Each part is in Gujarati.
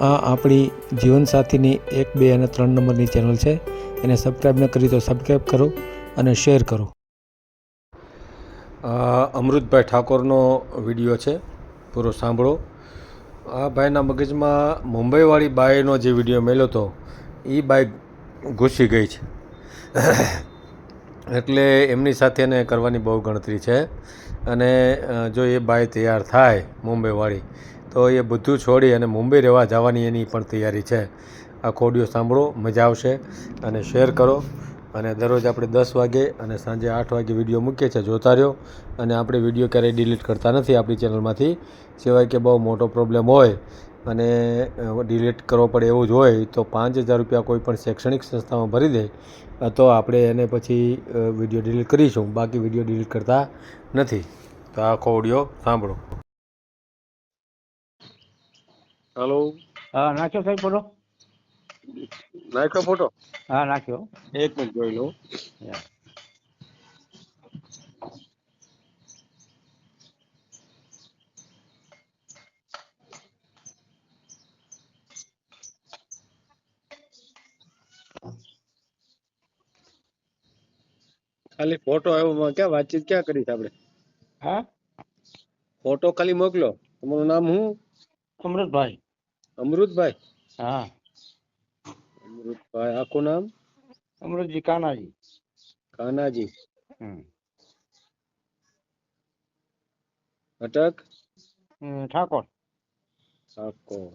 આ આપણી જીવનસાથીની 1, 2 અને 3 નંબરની ચેનલ છે. એને સબસ્ક્રાઈબ ન કરી તો સબસ્ક્રાઈબ કરો અને શેર કરો. અમૃતભાઈ ઠાકોરનો વિડીયો છે, પૂરો સાંભળો. આ ભાઈના મગજમાં મુંબઈવાળી બાઈનો જે વિડીયો મેલ્યો હતો એ બાઈ ઘૂસી ગઈ છે. એટલે એમની સાથે એને કરવાની બહુ ગણતરી છે. અને જો એ બાઈ તૈયાર થાય મુંબઈવાળી તો એ બધું છોડી અને મુંબઈ રહેવા જવાની એની પણ તૈયારી છે. આખો ઓડિયો સાંભળો, મજા આવશે અને શેર કરો. અને દરરોજ આપણે 10 વાગે અને સાંજે 8 વાગે વિડીયો મૂકીએ છીએ, જોતા રહ્યો. અને આપણે વિડીયો ક્યારેય ડિલીટ કરતા નથી આપણી ચેનલમાંથી, સિવાય કે બહુ મોટો પ્રોબ્લેમ હોય અને ડિલીટ કરવો પડે એવું જ હોય તો 5,000 રૂપિયા કોઈ પણ શૈક્ષણિક સંસ્થામાં ભરી દે તો આપણે એને પછી વિડીયો ડિલીટ કરીશું. બાકી વિડીયો ડિલીટ કરતા નથી. તો આખો ઓડિયો સાંભળો. હલો. હા, નાખ્યો સાહેબ ફોટો? નાખ્યો ફોટો? હા, નાખ્યો. એક મિનિટ જોઈ લઉં. ખાલી ફોટો આવ્યો, ક્યાં વાતચીત ક્યાં કરી આપણે? હા, ફોટો ખાલી મોકલો. તમારું નામ શું? અમૃતભાઈ. અમૃતભાઈ? હા, અમૃતભાઈ. આખું નામ? અમૃતજી કાનાજી. કાનાજી. હમ. અટક? ઠાકોર. ઠાકોર.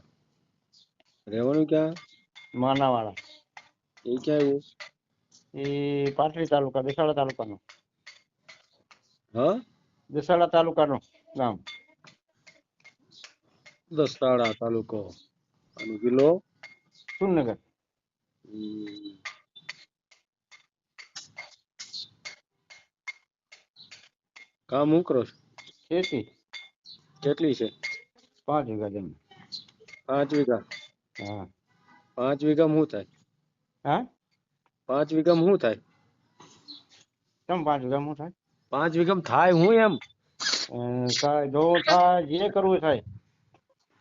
રહેવાનું ક્યાં? માનાવાળા. એ ક્યાં આવ્યું? એ પાટડી તાલુકા, દસાડા તાલુકાનો. હા, દસાડા તાલુકાનો ગામ. દસાડા તાલુકો. અને જિલ્લો? સુરનગર. કામ શું કરો છો? ખેતી. કેટલી છે? 5 વીઘા જમીન. 5 વીઘા? હા. 5 વીઘામાં શું થાય? હા, 5 વીઘામાં શું થાય? કેમ 5 વીઘામાં થાય? 5 વીઘામાં થાય હું એમ? થાય જો થાય, જે કરવું એ થાય.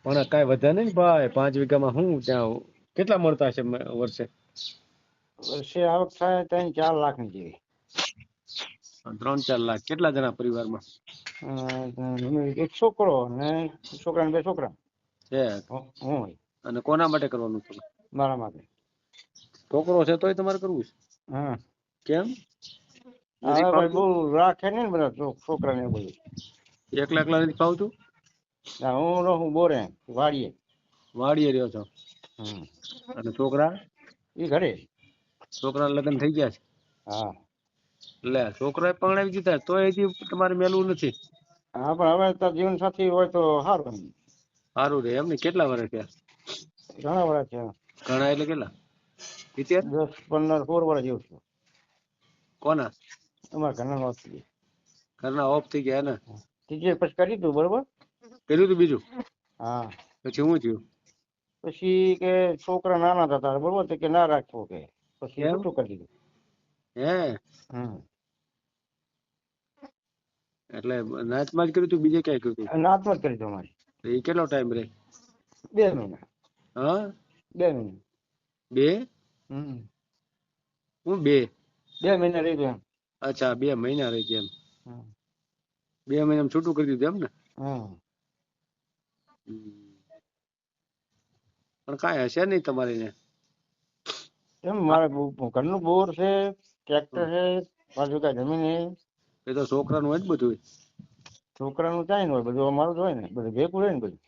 પણ કાંઈ વધે નહીં ભાઈ. 5 વીઘામાં શું ત્યાં કેટલા મળતા છે વર્ષે? વર્ષે આવક થાય 3-4 લાખની જેવી. 3-4 લાખ. કેટલા જણા પરિવારમાં? એક છોકરો ને છોકરાને 2 છોકરા. છે. હું અને કોના માટે કરવાનું છે? મારા માટે. છોકરો છે તોય તમારે કરવું છે? હા. કેમ? હવે ભાઈ બહુ રાખે ને બધા છોકરાને એવું બધું. એકલા નથી ફાવતું? હું રહું બોરે વાડીએ. વાડીએ રહ્યો છો? અને છોકરા? એ ઘરે. છોકરાના લગ્ન થઈ ગયા છે? હા. એટલે છોકરા પરણાવી દીધા તોય હજી તમારે મેલવું નથી? હા, પણ હવે તો જીવન સાથી હોય તો સારું. સારું રે. એમને કેટલા વર્ષ થયા? ઘણા વર્ષ થયા. ઘણા એટલે કેટલા? 70? 10, 15, 16 વર્ષ જેવું છે. કોના? અમારા ઘરના વાત થઈ. ઘરના ઓફ થઈ ગયા ને? ત્રીજે પછી કરી તું બરોબર. પેલું તો બીજું? હા. પછી શું થયું? પછી કે છોકરા નાના હતા બરોબર કે ના રાખવો કે પછી કેમ? છૂટું કરી દીધું. હે? એટલે નાચમાં જ કર્યું તું, બીજે ક્યાંય કર્યું તું? નાતમાં જ કરી દો અમારી. એ કેટલો ટાઈમ રહે? 2 મહિના. હા, 2 મહિના. 2? હું 2? 2 મહિના રહી ગયો. અચ્છા, 2 મહિના રહી ગયા એમ. 2 મહિનામાં છૂટું કરી દીધું એમ ને? પણ કાંઈ હશે નહીં તમારે ને? એમ મારે ઘરનું બોર છે, ટ્રેક્ટર છે, 5 વીઘા જમીન છે. એ તો છોકરાનું હોય જ બધું. છોકરાનું ચાઈ ને હોય, બધું અમારું જ હોય ને, બધું ભેગું હોય ને બધું.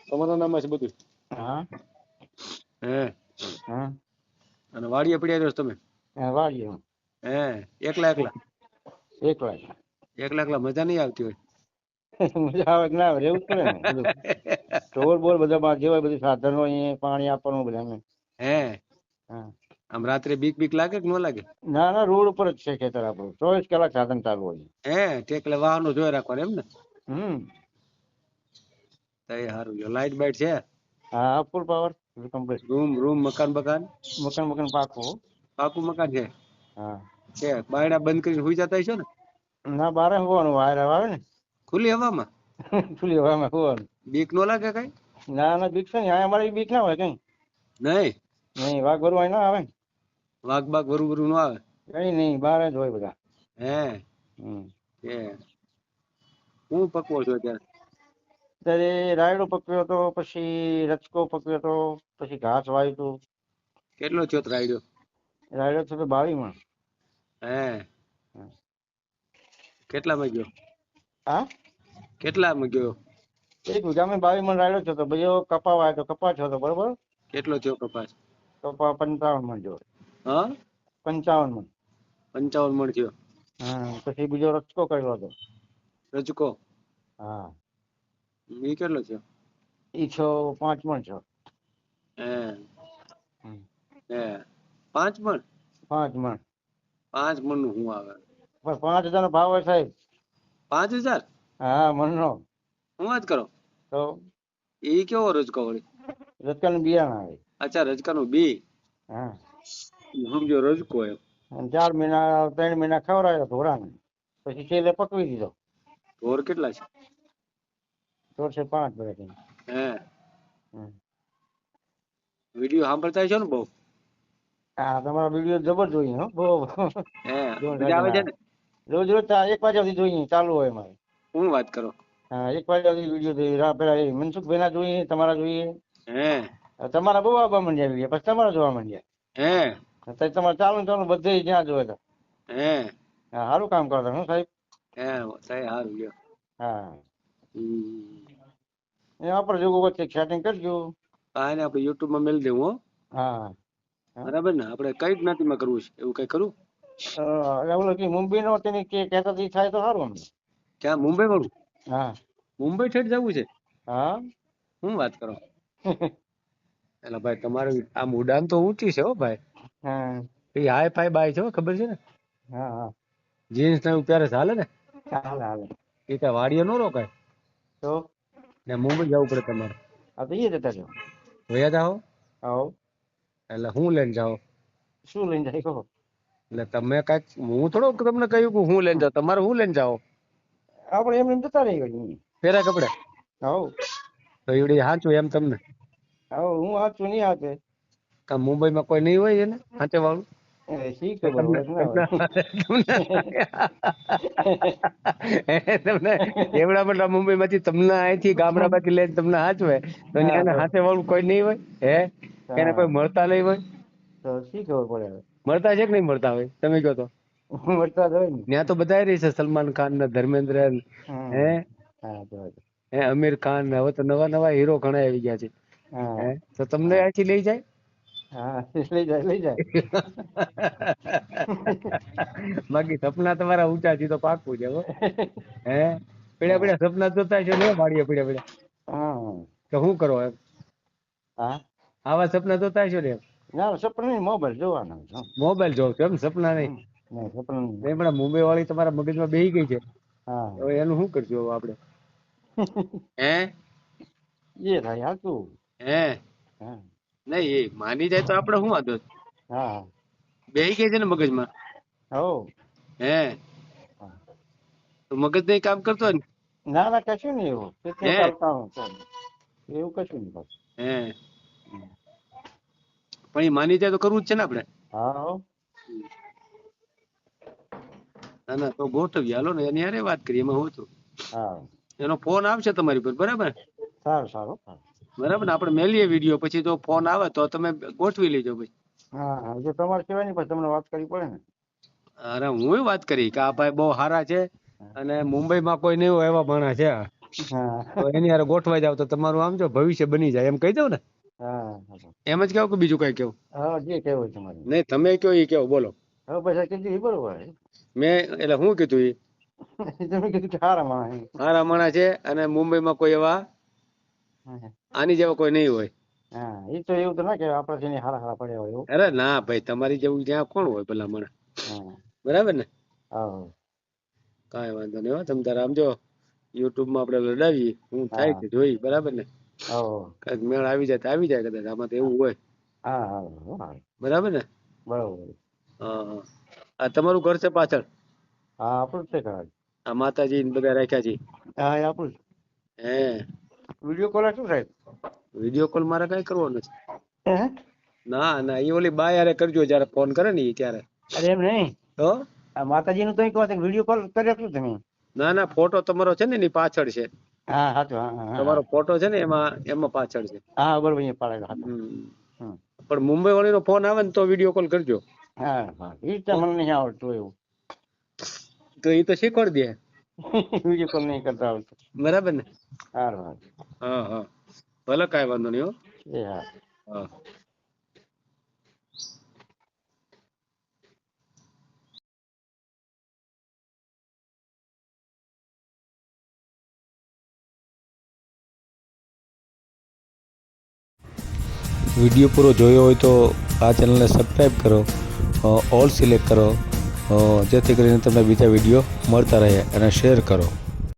તમારા નામ છે બધું? હા. હે? હા. અને વાડીએ પડ્યા રહ્યો તમે? વાડીએ. હે? એકલા? એકલા. એકલા મજા નહીં આવતી હોય? મજા આવે કે ના આવે, રહેવું જ પડે ને બધું. ઢોર બોર બધા જેવાય, બધું સાધનો અહીંયા પાણી આપવાનું બધા. હે? હા. આમ રાત્રે બીક લાગે કે ન લાગે? ના ના, રોડ ઉપર જ છે ખેતર આપણું, 24 કલાક સાધન ચાલુ હોય. હે? એટલે વાહનો જોઈ રાખવાનું એમ ને? સારું. લાઈટ બાઈટ છે? હા, ફૂલ પાવર કમ્પ્લીટ. રૂમ મકાન મકાન પાકું મકાન છે? હા. છે. બાયડા બંધ કરીને સુઈ જતા હશો ને? ના, બારે હોવાનું વાયર આવે ને. ખુલ્લી હવામાં? ખુલ્લી હવામાં હોવાનું. બીક ન લાગે કઈ? ના ના બીક છે ને, અહીંયા અમારે બીક ના હોય કઈ. નહીં નહીં, વાઘ વરુ અહીં ના આવે ને. વાઘ બાગ વરુ વરુ નો આવે. કઈ નહીં, બહાર જ હોય બધા. હે હમ. એ હું પકવો છો અત્યારે? ત્યારે રાયડો પકવ્યો હતો, પછી રચકો પકવ્યો હતો, પછી ઘાસ વાવ્યું હતું. કેટલો થયો રાયડો? રાયડો છે તો 22 મણ. હે હમ. કેટલામાં ગયો? હા, કેટલામાં ગયો? એક વીઘામાં 22 મણ રાયડો થયો હતો. બીજો કપા વાવ્યો હતો, કપા થયો હતો બરોબર. કેટલો થયો કપાસ? કપા 55 મણ જેવો. હા 55 મણ. 55 મણ થયો. હા, પછી બીજો રચકો કર્યો હતો. રજકો હા, એ કેટલો થયો? ઈ 5 મણ છો. હે હમ. હે 5 મણ? 5 મણ. 5 મણ નું શું આવે? પણ 5000 નો ભાવ હોય સાહેબ. 5000? હા, મણનો. હું વાત કરો? તો એ કેવો રજકો વળી? રચકાનું બિયારણ આવે. અચ્છા રજકાનું બી. હા, સમજો રજકો એમ. અને 4 મહિના 3 મહિના ખવડાવ્યો ઢોરાને. પછી છેલ્લે પકવી દીધો. ઢોર કેટલા છે? ઢોર છે 5 બધા. હે હમ. વિડીયો સાંભળતા છો ને બહુ? હા, તમારો વિડીયો જબર જોઈએ હો. બહુ હે જોર મજા આવે છે ને? રોજ રોજ 1 વાગ્યા સુધી જોઈએ, ચાલુ હોય મારે. હું વાત કરો? હા, 1 વાગ્યા સુધી વિડીયો જોઈએ. પેલા એ મનસુખભાઈ ના જોઈએ, તમારા જોઈએ. હે તમારા બહુ આવવા માંડ્યા વિડીયો, પછી તમારા જોવા માંડ્યા. હે અત્યારે તમારે ચાલુ ને ચાલુ બધે જ્યાં જોવે તો. હે હા, સારું કામ કરતા હું સાહેબ. હે સાહેબ સારું લ્યો. હા, હમ. એ આપણે જોવું વચ્ચે સેટિંગ કરજો. આ ને આપણે યુટ્યુબ માં મેલ દેવું હો. હા. હા. બરાબર ને? આપણે કઈ જ્ઞાતિમાં કરવું છે એવું કઈ કરું? ઓલો કે મુંબઈ નો તેની કે કહેતા હતી થાય તો સારું અમને. ક્યાં મુંબઈ વાળું? હા. મુંબઈ ઠેઠ જવું છે? હા. હું વાત કરો? એટલે ભાઈ તમારું આમ ઉડાન તો ઊંચી છે હો ભાઈ. હા. એ હાઈ ફાઈ બાય છે હો, ખબર છે ને? હા. હા. જીન્સ ને એવું પહેરે ચાલે ને? હાલે હાલે. એ કઈ વાડીએ નો રોકાય તો ને મુંબઈ જવું પડે તમારે. આ તો એ જતા છો. વયા જાઓ આવો. એટલે હું લઈને જાઓ? શું લઈને જાય કહો? એટલે તમે કઈક હું થોડો તમને કહ્યું કે હું લઈને જાઉં, તમારે હું લઈને જાઓ? આપણે એમ જતા રહી ગઈ. ફેરા કપડે આવો. તો એવડી સાચું એમ તમને? આવો હું હાચું નહીં હાથે. કાં મુંબઈમાં કોઈ નહીં હોય એને સાચે વાળું? શી તો ખબર તમને હોય ના હોય. તમને એવડા મોટા મુંબઈ માંથી તમને અહીંથી ગામડા માંથી લઈને તમને હાચવે તો હા એને તો હાથે વાળું કોઈ નહીં હોય? હે એને હા કોઈ મળતા નહીં હોય? તો શી ખબર પડે હવે. મળતા છે કે નહીં મળતા હોય તમે કહો તો? વરસાદ હોય ને. ત્યાં તો બધા રહી છે, સલમાન ખાન ને ધર્મેન્દ્ર હે હા તો હે અમીર ખાન ને હવે તો નવા નવા હીરો ઘણા આવી ગયા છે. હા હે તો તમને અહીંથી લઈ જાય? હા લઈ જાય લઈ જાય. બાકી સપના તમારા ઊંચા છે તો પાકું છે હો. હે પીડા હા પીડા સપના જોતા છો ને વાડીએ પીડા પીડા હા તો શું કરો એમ? હા. આવા સપના જોતા છો ને એમ? ના સપનું નહીં, મોબાઈલ જોવાનો છે. મોબાઈલ જોવ છો એમ, સપના નહીં? નહીં સપનું નહીં. નહીં પણ મુંબઈ વાળી તમારા મગજમાં બેહી ગઈ છે. હા. હવે એનું શું કરશું હવે આપણે? હે એ થાય હાચું. હે હા. નહીં એ માની જાય તો આપણે શું વાંધો? હા. બેહી ગઈ છે ને મગજમાં? હો. હે તો મગજ નહીં કામ કરતો હોય ને? ના ના કશું નહીં એવું. હે ચાલતા એવું કશું નહીં બસ. હે પણ એ માની જાય તો કરવું જ છે ને આપણે? હા હો. ના ના તો ગોઠવીએ હાલો ને એની હારે વાત કરીએ એમાં હું છું. હા. એનો ફોન આવશે તમારી પર બરાબર? સારું સારું. બરાબર ને? આપણે મેલીએ વિડીયો પછી તો ફોન આવે તો તમે ગોઠવી લેજો ભાઈ. હા હા જો તમારે કહેવાય નહીં પછી તમને વાત કરવી પડે ને. અરે હું વાત કરી કે આ ભાઈ બહુ સારા છે અને મુંબઈમાં કોઈ નહીં હોય એવા ભણા છે હા તો એની હારે ગોઠવાઈ જાવ તો તમારું આમ જો ભવિષ્ય બની જાય એમ કહી દઉં ને? હા એમ જ કહો કે બીજું કઈ કેવું? હા જે કહેવું તમારે. નહીં તમે કયો એ કેવો બોલો. હવે પછી કીધું એ બરોબર. મેં એટલે શું કીધું એ? તમે કીધું કે હારા માણસ. સારા માણસ છે અને મુંબઈમાં કોઈ એવા આની જેવા કોઈ નહીં હોય. હા એ તો એવું તો ના કહેવાય આપણા જેને હારા હારા પડ્યા હોય એવું. અરે ના ભાઈ તમારી જેવું ત્યાં કોણ હોય ભલા મને? હા. બરાબર ને? હા. કાંઈ વાંધો નહીં હો તમ તારે આમ જો યુટ્યુબ માં આપણે લડાવીએ હું થાય હા. છે જોઈ બરાબર ને? હા. કઈક મેળ આવી જાય તો આવી જાય કદાચ આમાં તો એવું હોય. હા હા. બરાબર ને? બરોબર. હા હા. આ તમારું ઘર છે પાછળ? હા આપણું જ છે ઘર. આ માતાજી ને બધા રાખ્યા છે? હા એ આપણું જ. હે વિડીયો કોલ શું સાહેબ? વિડીયો કોલ મારે કઈ કરવો નથી. હે? ના ના, એ ઓલી બા યારે કરજો જયારે ફોન કરે ને ઈ ત્યારે. અરે એમ નહીં, તો આ માતાજીનું તો કહો વિડીયો કોલ કર્યો શું તમે? ના ના, ફોટો તમારો છે ને એની પાછળ છે. હા સાચું, હા હા તમારો ફોટો છે ને એમાં પાછળ છે. હા બરોબર, અહીંયા પાડેલો હતો. હમ. પણ મુંબઈ વાળીનો ફોન આવે ને તો વિડીયો કોલ કરજો. હા હા, એ તો મને નહીં આવડતું એવું. તો એ તો શીખવાડી દે. વિડીયો કોલ નહીં કરતા આવડતું. બરાબર ને? સારું હા. હા હા, ભલે કાંઈ વાંધો નહીં. હો એ હા. હા. વિડીયો પૂરો જોયો હોય તો આ ચેનલને સબસ્ક્રાઈબ કરો, ઓલ સિલેક્ટ કરો, જેથી કરીને તમને બીજા વિડીયો મળતા રહે, અને શેર કરો.